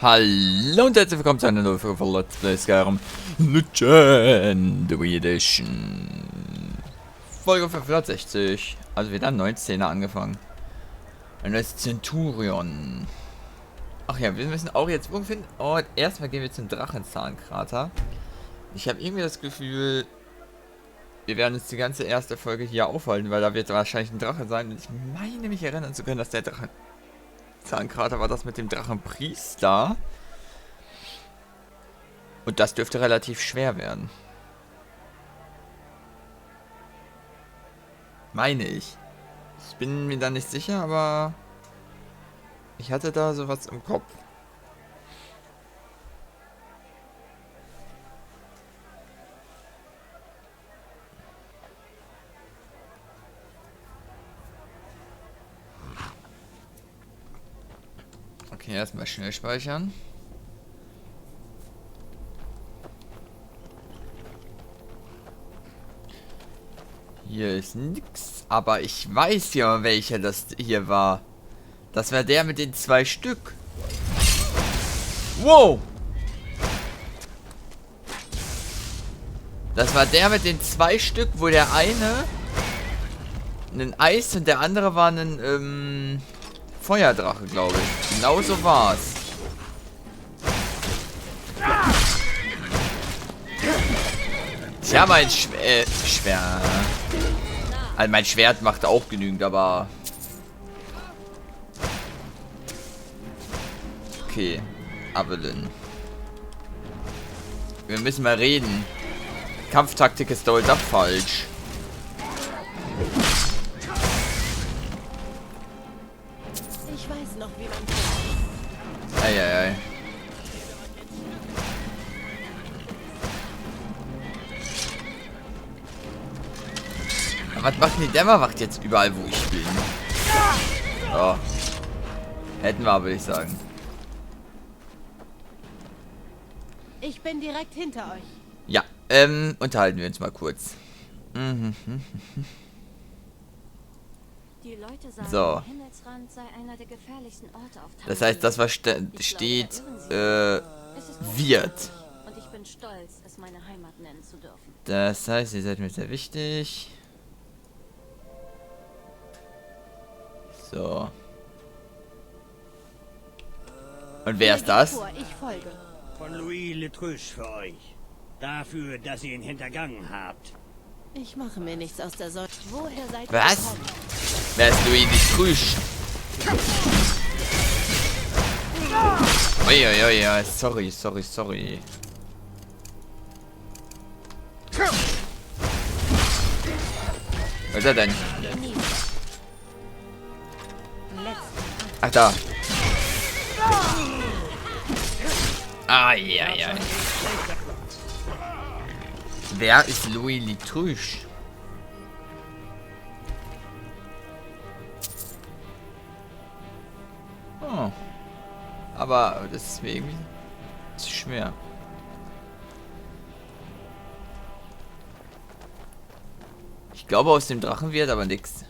Hallo und herzlich willkommen zu einer neuen Folge von Let's Play Skyrim Legendary Edition. Folge 560. Also wieder ein neues Szene angefangen. Ein neues Centurion. Ach ja, wir müssen auch jetzt irgendwo finden. Oh, erstmal gehen wir zum Drachenzahnkrater. Ich habe irgendwie das Gefühl, wir werden uns die ganze erste Folge hier aufhalten, weil da wird wahrscheinlich ein Drache sein. Und ich meine mich erinnern zu können, dass der Drachenzahnkrater war das mit dem Drachenpriester. Und das dürfte relativ schwer werden. Meine ich. Ich bin mir da nicht sicher, aber ich hatte da sowas im Kopf. Okay, erstmal schnell speichern. Hier ist nix, aber ich weiß ja, welcher das hier war. Das war der mit den 2 Stück. Wow! Das war der mit den 2 Stück, wo der eine ein Eis und der andere war ein Feuerdrache, glaube ich. Genau so war's. Tja, mein Schwert. Also mein Schwert macht auch genügend, aber... Okay. Evelyn. Wir müssen mal reden. Kampftaktik ist doch falsch. Ich weiß noch, wie man... Eieiei. Was macht die Dämmerwacht jetzt überall, wo ich bin? So. Hätten wir, würde ich sagen. Ich bin direkt hinter euch. Ja, unterhalten wir uns mal kurz. Die Leute sagen, So. der Himmelsrand sei einer der gefährlichsten Orte auf Tamriel. Das heißt, das was steht, wird. Und ich bin stolz, es meine Heimat nennen zu dürfen. Das heißt, ihr seid mir sehr wichtig. So. Und wer ist das? Ich folge. Von Louis Letruche für euch. Dafür, dass ihr ihn hintergangen habt. Ich mache mir nichts aus der Sorge. Woher seid ihr Was? gekommen? Wer ist Louis Letruche? Uiuiui, sorry. Was ist er denn? Ach, da. Eieiei. Wer ist Louis Letruche? Oh. Aber das ist mir irgendwie zu schwer. Ich glaube, aus dem Drachen wird aber nichts.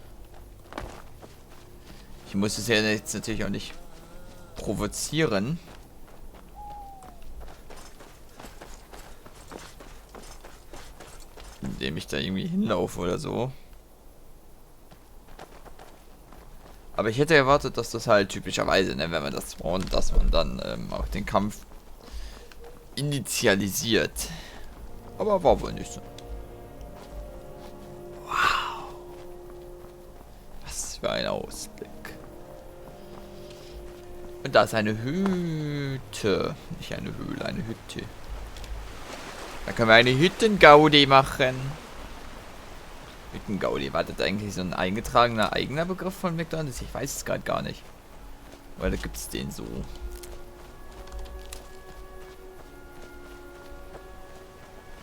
Ich muss es ja jetzt natürlich auch nicht provozieren. Indem ich da irgendwie hinlaufe oder so. Aber ich hätte erwartet, dass das halt typischerweise, ne, wenn man das spawnt, dass man dann auch den Kampf initialisiert. Aber war wohl nicht so. Wow. Was für ein Ausblick. Und da ist eine Hütte. Nicht eine Höhle, eine Hütte. Da können wir eine Hüttengaudi machen. Hüttengaudi, war das eigentlich so ein eingetragener eigener Begriff von McDonald's? Ich weiß es gerade gar nicht. Weil da gibt es den so.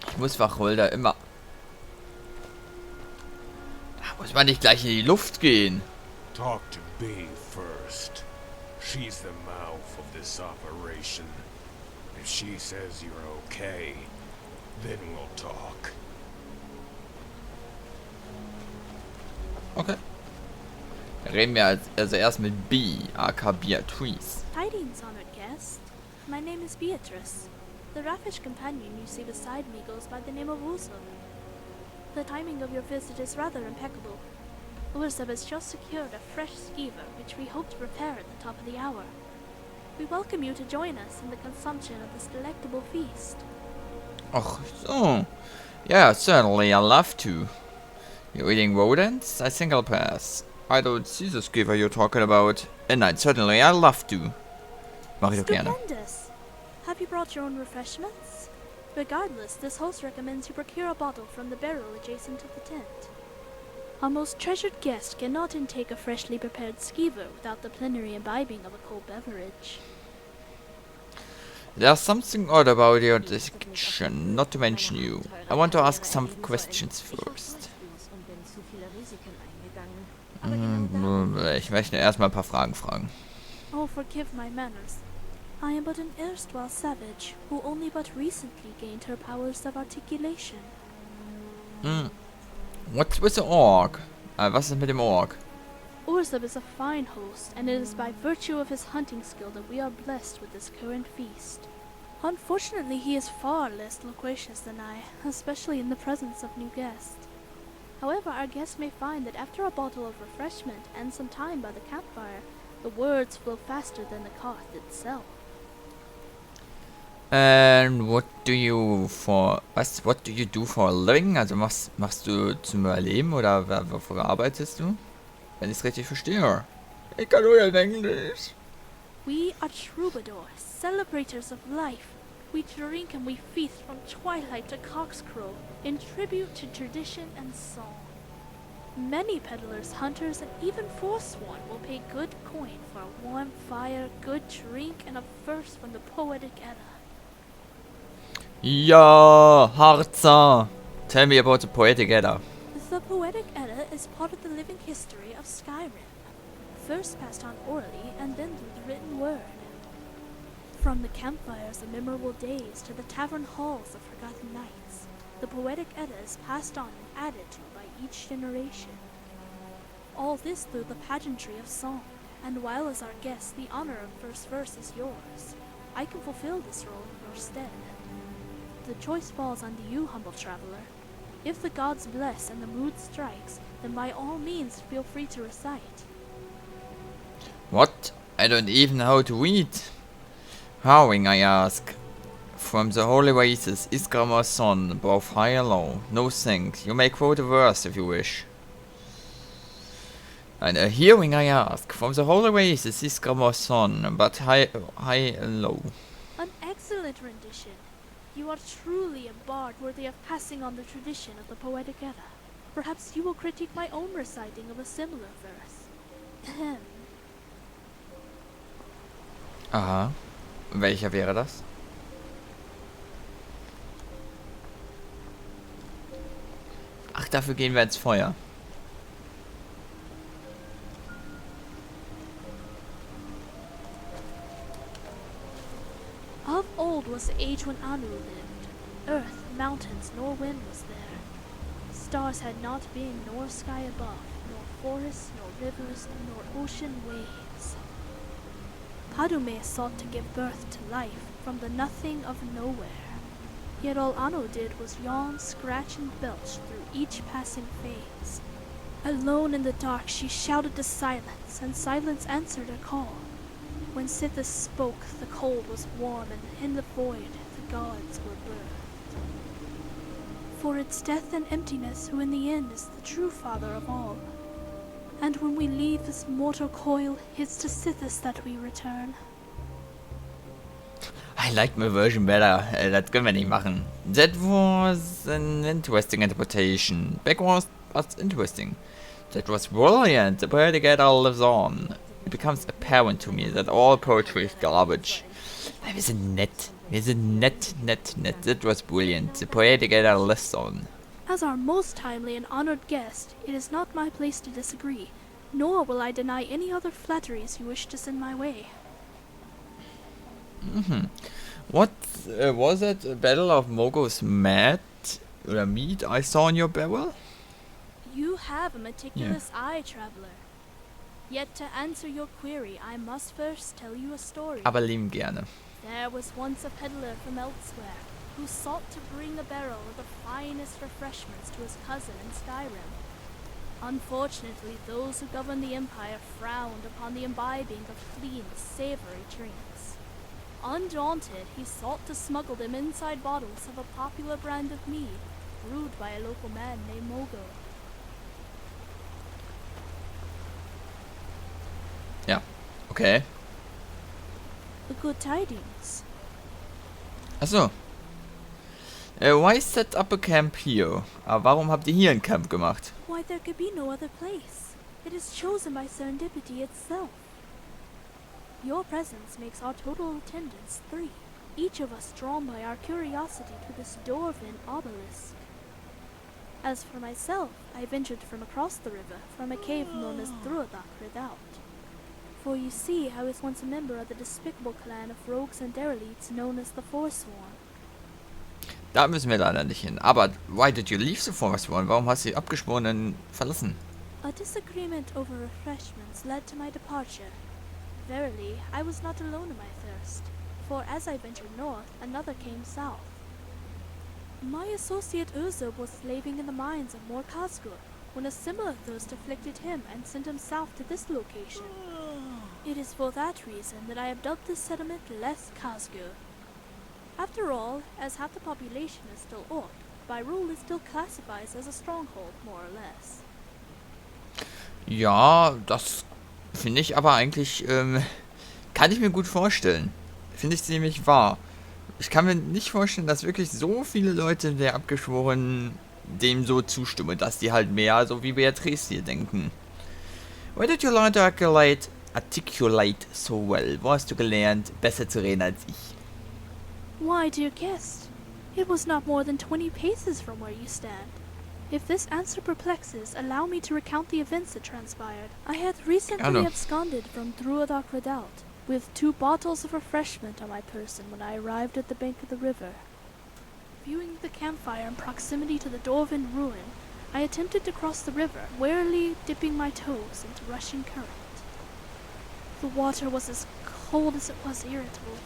Ich muss Wacholder immer... Da muss man nicht gleich in die Luft gehen. Talk to B first. She's the mouth of this operation. If she says you're okay, then we'll talk. Okay. Reden wir also erst mit B, aka Beatrice. Tidings, honored guest. My name is Beatrice. The raffish companion you see beside me goes by the name of Ursula. The timing of your visit is rather impeccable. Ursula has just secured a fresh skeever, which we hope to prepare at the top of the hour. We welcome you to join us in the consumption of this delectable feast. Oh, so. Yeah, certainly, I'd love to. You're eating rodents? I think I'll pass. I don't see the skeever you're talking about. And I'd certainly, I'd love to. Mach ich doch gerne. Stupendous! Have you brought your own refreshments? Regardless, this host recommends you procure a bottle from the barrel adjacent to the tent. Our most treasured guest cannot intake a freshly prepared skeever without the plenary imbibing of a cold beverage. There's something odd about your description, not to mention you. I want to ask some questions first. Ich möchte erstmal ein paar Fragen fragen. Oh, forgive my manners. I am but an erstwhile savage, who only but recently gained her powers of articulation. What's with the orc? Was ist mit dem orc? Ursub is a fine host, and it is by virtue of his hunting skill that we are blessed with this current feast. Unfortunately, he is far less loquacious than I, especially in the presence of new guests. However, our guests may find that after a bottle of refreshment and some time by the campfire, the words flow faster than the cart itself. And what do you do for a living? Also machst du zum Überleben oder wofür arbeitest du? Wenn ich es richtig verstehe. Ich kann nur in Englisch. We are troubadours, celebrators of life. We drink and we feast from twilight to cockscrow, in tribute to tradition and song. Many peddlers, hunters, and even forsworn will pay good coin for a warm fire, good drink, and a verse from the poetic Edda. Ja, Harzer. Tell me about the poetic Edda. The poetic Edda is part of the living history of Skyrim, first passed on orally and then through the written word. From the campfires of memorable days to the tavern halls of forgotten nights, the poetic Edda is passed on and added to by each generation. All this through the pageantry of song, and while as our guest the honor of first verse is yours, I can fulfill this role in your stead. The choice falls onto you, humble traveler. If the gods bless and the mood strikes, then by all means feel free to recite. What? I don't even know how to read. Howing, I ask. From the holy races, Isgramor's son, both high and low. No thanks. You may quote a verse if you wish. And a hearing, I ask. From the holy races, Isgramor's son, but high and low. An excellent rendition. You are truly a bard worthy of passing on the tradition of the poetic Edda. Perhaps you will critique my own reciting of a similar verse. Ahem. Aha. Welcher wäre das? Ach, dafür gehen wir ins Feuer. Of old was the age when Anu lived. Earth, mountains, nor wind was there. Stars had not been, nor sky above, nor forests, nor rivers, nor ocean waves. Padume sought to give birth to life from the nothing of nowhere. Yet all Anu did was yawn, scratch, and belch through each passing phase. Alone in the dark she shouted to silence, and silence answered her call. When Sithis spoke, the cold was warm, and in the void the gods were birthed. For it's death and emptiness who in the end is the true father of all. And when we leave this mortal coil, it's to Sithis that we return. I like my version better. Das können wir nicht machen. That was an interesting interpretation. Back was interesting. That was brilliant. The poetic Edda lives on. It becomes apparent to me that all poetry is garbage. Wir sind nett. Wir sind nett. That was brilliant. The poetic Edda lives on. As our most timely and honored guest, it is not my place to disagree, nor will I deny any other flatteries you wish to send my way. What was that? A battle of Mogo's meat I saw in your barrel? You have a meticulous eye, traveler. Yet to answer your query, I must first tell you a story. Aber lieben gerne. There was once a peddler from elsewhere who sought to bring a barrel of the finest refreshments to his cousin in Skyrim. Unfortunately, those who govern the Empire frowned upon the imbibing of clean, savory drinks. Undaunted, he sought to smuggle them inside bottles of a popular brand of mead, brewed by a local man named Mogo. Ja, okay. The good tidings. Achso. Why set up a camp here? Aber warum habt ihr hier ein Camp gemacht? Why, there could be no other place. It is chosen by serendipity itself. Your presence makes our total attendance 3, each of us drawn by our curiosity to this dwarven obelisk. As for myself, I ventured from across the river, from a cave known as Zurzeit. For you see, I was once a member of the despicable clan of rogues and derelicts known as the Forsworn. Da müssen wir leider nicht hin. Aber why did you leave the Forsworn? Warum hast du die Abgeschworenen verlassen? A disagreement over refreshments led to my departure. Verily, I was not alone in my thirst, for as I ventured north, another came south. My associate Urzub was slaving in the mines of Morkazgur, when a similar thirst afflicted him and sent him south to this location. It is for that reason that I have dubbed this settlement Les Kazgur. After all, as half the population is still Orc, by rule it still classifies as a stronghold, more or less. Ja, das finde ich aber eigentlich, kann ich mir gut vorstellen. Finde ich ziemlich wahr. Ich kann mir nicht vorstellen, dass wirklich so viele Leute der Abgeschworenen dem so zustimmen, dass die halt mehr so wie Beatrice hier denken. Why did you learn to articulate so well? Wo hast du gelernt, besser zu reden als ich? Why, dear guest, it was not more than 20 paces from where you stand. If this answer perplexes, allow me to recount the events that transpired. I had recently absconded from Zurzeit with 2 bottles of refreshment on my person when I arrived at the bank of the river. Viewing the campfire in proximity to the dwarven ruin, I attempted to cross the river, warily dipping my toes into rushing current. The water was as cold as it was irritable,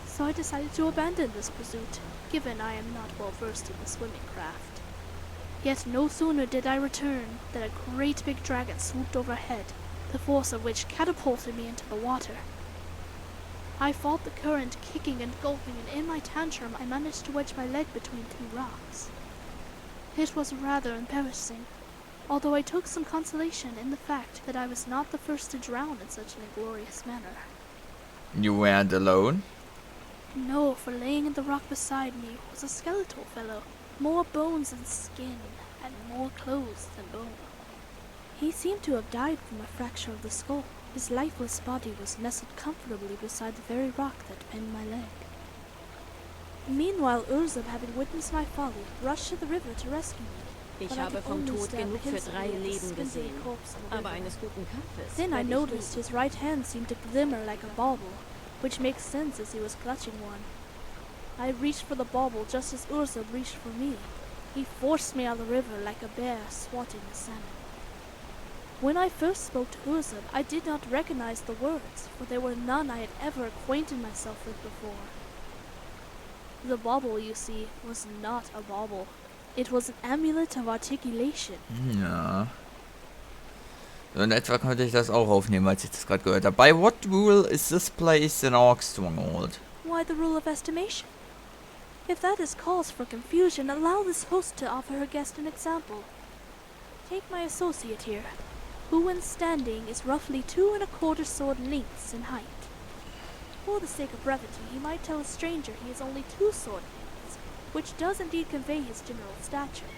so I decided to abandon this pursuit, given I am not well versed in the swimming craft. Yet no sooner did I return than a great big dragon swooped overhead, the force of which catapulted me into the water. I fought the current, kicking and gulping, and in my tantrum I managed to wedge my leg between 2 rocks. It was rather embarrassing, although I took some consolation in the fact that I was not the first to drown in such an inglorious manner. You weren't alone? No, for laying in the rock beside me was a skeletal fellow, more bones than skin, and more clothes than bone. He seemed to have died from a fracture of the skull. His lifeless body was nestled comfortably beside the very rock that pinned my leg. Meanwhile, Urzub, having witnessed my folly, rushed to the river to rescue me. Ich habe vom Tod genug für 3 Leben gesehen, aber eines guten Kampfes. Then I noticed his right hand seemed to glimmer like a bauble, which makes sense as he was clutching one. I reached for the bauble just as Urzub reached for me. He forced me out of the river like a bear swatting a salmon. When I first spoke to Urzub, I did not recognize the words, for there were none I had ever acquainted myself with before. The bauble, you see, was not a bauble. It was an amulet of articulation. Ja. So in etwa konnte ich das auch aufnehmen, als ich das gerade gehört habe. By what rule is this place an orc stronghold? Why the rule of estimation? If that is cause for confusion, allow this host to offer her guest an example. Take my associate here, who when standing is roughly 2 1/4 sword lengths in height. For the sake of brevity, he might tell a stranger he is only 2 sword lengths, which does indeed convey his general stature.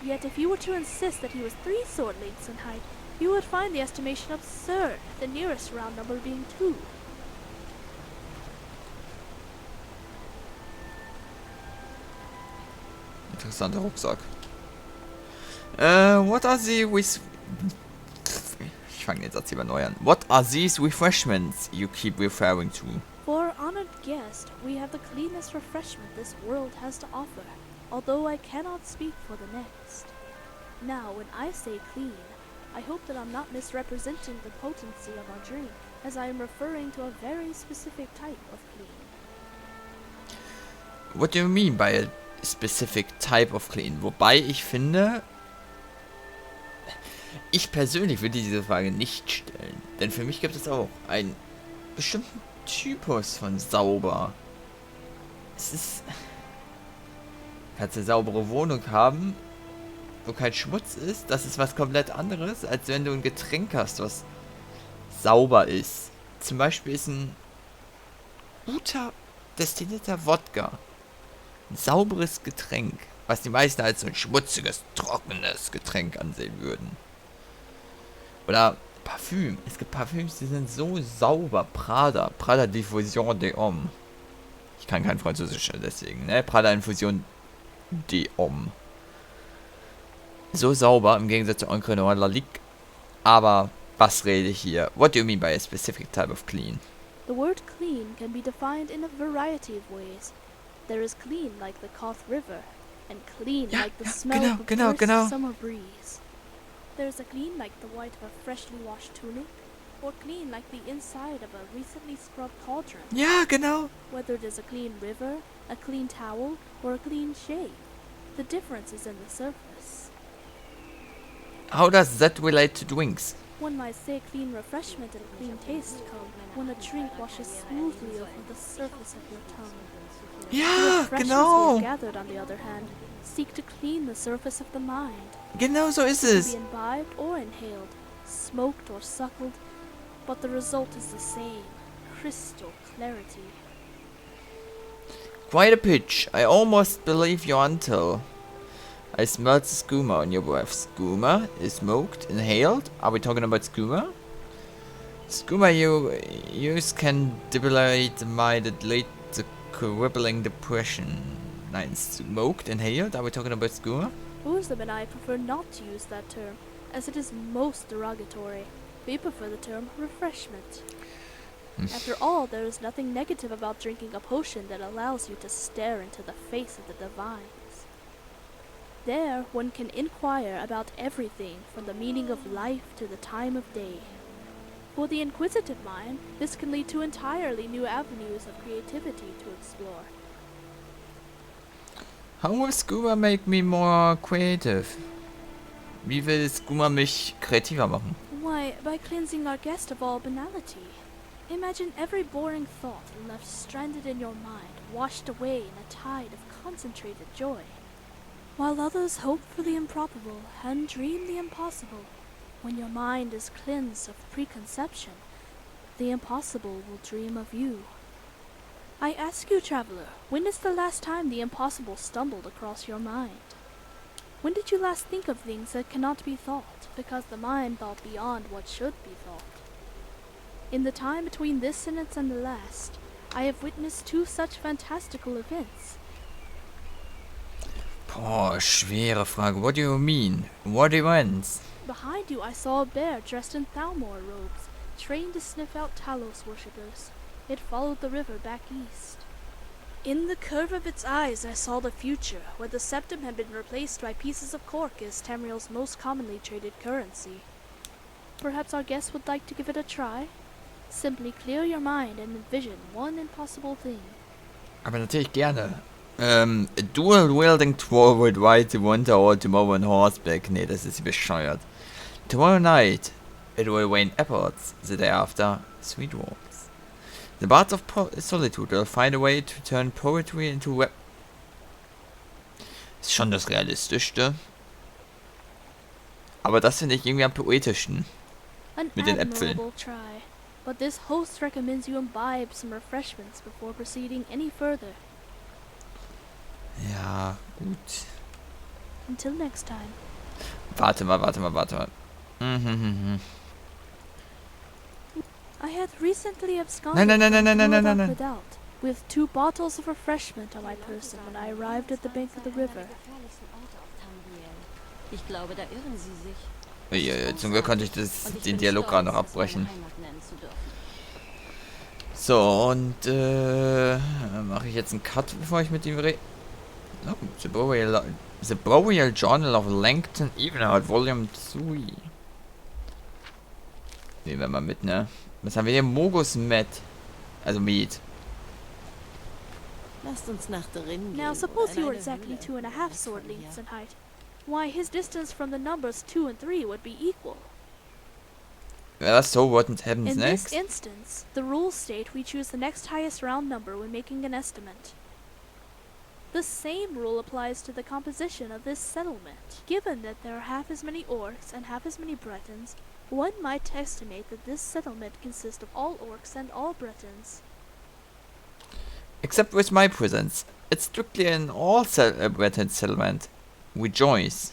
Yet if you were to insist that he was 3 sword lengths in height, you would find the estimation absurd, the nearest round number being 2. Interessanter Rucksack. What are the Ich fange den Satz lieber neu an. What are these refreshments you keep referring to? For our honored guest, we have the cleanest refreshment this world has to offer, although I cannot speak for the next. Now, when I say clean, I hope that I'm not misrepresenting the potency of our drink, as I am referring to a very specific type of clean. what do you mean by a specific type of clean? Wobei ich finde, ich persönlich würde diese Frage nicht stellen. Denn für mich gibt es auch einen bestimmten Typus von sauber. Es ist... Kannst du eine saubere Wohnung haben, wo kein Schmutz ist? Das ist was komplett anderes, als wenn du ein Getränk hast, was sauber ist. Zum Beispiel ist ein guter, destillierter Wodka ein sauberes Getränk, was die meisten als so ein schmutziges, trockenes Getränk ansehen würden. Oder Parfüm. Es gibt Parfüms, die sind so sauber. Prada Diffusion d'Homme. Ich kann kein Französisch, deswegen, ne? Prada Infusion d'Homme. So sauber, im Gegensatz zu Encre Noir La Ligue. Aber, was rede ich hier? What do you mean by a specific type of clean? The word clean can be defined in a variety of ways. There is clean like the Koth River, and clean like the smell of the first summer breeze. There is a clean like the white of a freshly washed tunic, or clean like the inside of a recently scrubbed cauldron. Ja, genau. Whether it is a clean river, a clean towel, or a clean shave, the difference is in the surface. How does that relate to drinks? One might say clean refreshment and clean taste come when a drink washes smoothly over the surface of your tongue. Ja, The genau. gathered, on the other hand, seek to clean the surface of the mind. Genau so ist To es. be imbibed or inhaled, smoked or suckled, but the result is the same, crystal clarity. Quite a pitch. I almost believe you until I smelled the skooma on your breath. Skooma is smoked, inhaled. Are we talking about skooma? Skooma you use can debilate the mind that lead to crippling depression. Nein, smoked, inhaled. Are we talking about skooma? Uzam and I prefer not to use that term, as it is most derogatory. We prefer the term refreshment. After all, there is nothing negative about drinking a potion that allows you to stare into the face of the divines. There, one can inquire about everything from the meaning of life to the time of day. For the inquisitive mind, this can lead to entirely new avenues of creativity to explore. How will skooma make me more creative? Wie will skooma mich kreativer machen? Why, by cleansing our guest of all banality. Imagine every boring thought left stranded in your mind, washed away in a tide of concentrated joy. While others hope for the improbable and dream the impossible, when your mind is cleansed of preconception, the impossible will dream of you. I ask you, traveler, when is the last time the impossible stumbled across your mind? When did you last think of things that cannot be thought, because the mind thought beyond what should be thought? In the time between this sentence and the last, I have witnessed two such fantastical events. Boah, schwere Frage. What do you mean? What events? Behind you I saw a bear dressed in Thalmor robes, trained to sniff out Talos worshippers. It followed the river back east. In the curve of its eyes I saw the future, where the septum had been replaced by pieces of cork as Tamriel's most commonly traded currency. Perhaps our guest would like to give it a try? Simply clear your mind and envision one impossible thing. Aber natürlich gerne. Dual-wielding troll would ride to Unter tomorrow on horseback. Nee, das ist bescheuert. Tomorrow night, it will rain apples. The day after, sweet walks. The bards of solitude will find a way to turn poetry into rap. Ist schon das Realistischste. Aber das finde ich irgendwie am poetischsten. An Mit den Äpfeln. admirable try, but this host recommends you imbibe some refreshments before proceeding any further. Ja, gut. Until next time. Warte mal. I had recently absconded Nein. without, with 2 bottles of refreshment on my person when I arrived at the bank of the river. Ich glaube, da irren Sie sich. Zum Glück konnte ich den Dialog gerade noch abbrechen. Heimat nennen zu dürfen. So, und mache ich jetzt einen Cut, bevor ich mit ihm rede. Oh, the Burial Journal of Langton Evenhout, Volume 2. Nehmen wir mal mit, ne? Was haben wir hier? Mogus Met. Also Meat. Lasst uns nach drin gehen. Now suppose oder in you were eine exactly Höhle. 2.5 sword lengths in height. Why, his distance from the numbers 2 and 3 would be equal. Well, so what happens In next? this instance, the rules state we choose the next highest round number when making an estimate. The same rule applies to the composition of this settlement. Given that there are half as many orcs and half as many Bretons, one might estimate that this settlement consists of all orcs and all Bretons. Except with my presence. It's strictly an all-Breton settlement. Rejoice.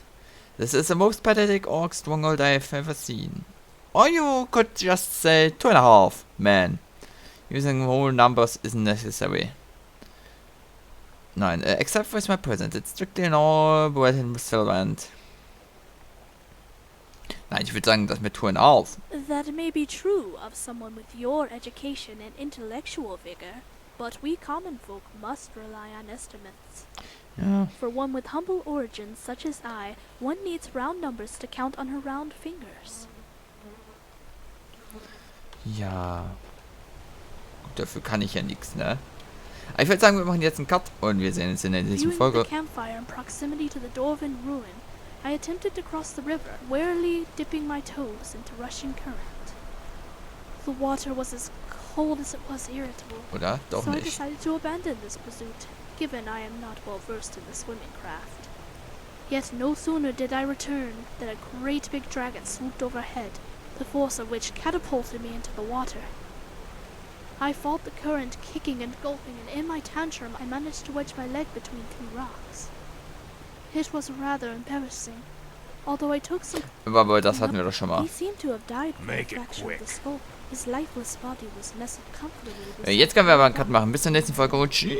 This is the most pathetic orc stronghold I have ever seen. Or you could just say 2.5, man. Using whole numbers isn't necessary. Nein, except with my presence. It's strictly an all-Breton settlement. Nein, ich würde sagen, das mit 2.5. That may be true of someone with your education and intellectual vigor, but we common folk must rely on estimates. Ja. For one with humble origins such as I, one needs round numbers to count on her round fingers. Ja. Gut, dafür kann ich ja nichts, ne? Aber ich würde sagen, wir machen jetzt einen Cut und wir sehen uns in der nächsten Viewing Folge. the campfire in proximity to the Dwarven ruin, I attempted to cross the river, warily dipping my toes into rushing current. The water was as cold as it was irritable, Oder? Doch so I nicht. decided to abandon this pursuit, given I am not well versed in the swimming craft. Yet no sooner did I return than a great big dragon swooped overhead, the force of which catapulted me into the water. I fought the current, kicking and gulping, and in my tantrum I managed to wedge my leg between 2 rocks. It was rather embarrassing, although I took some... Aber das hatten wir doch schon He mal. seemed to have died from Make a it fracture of the quick. skull. His lifeless body was nestled comfortably beside Jetzt können wir aber einen the Cut machen. Bis zur nächsten Folge und tschüss.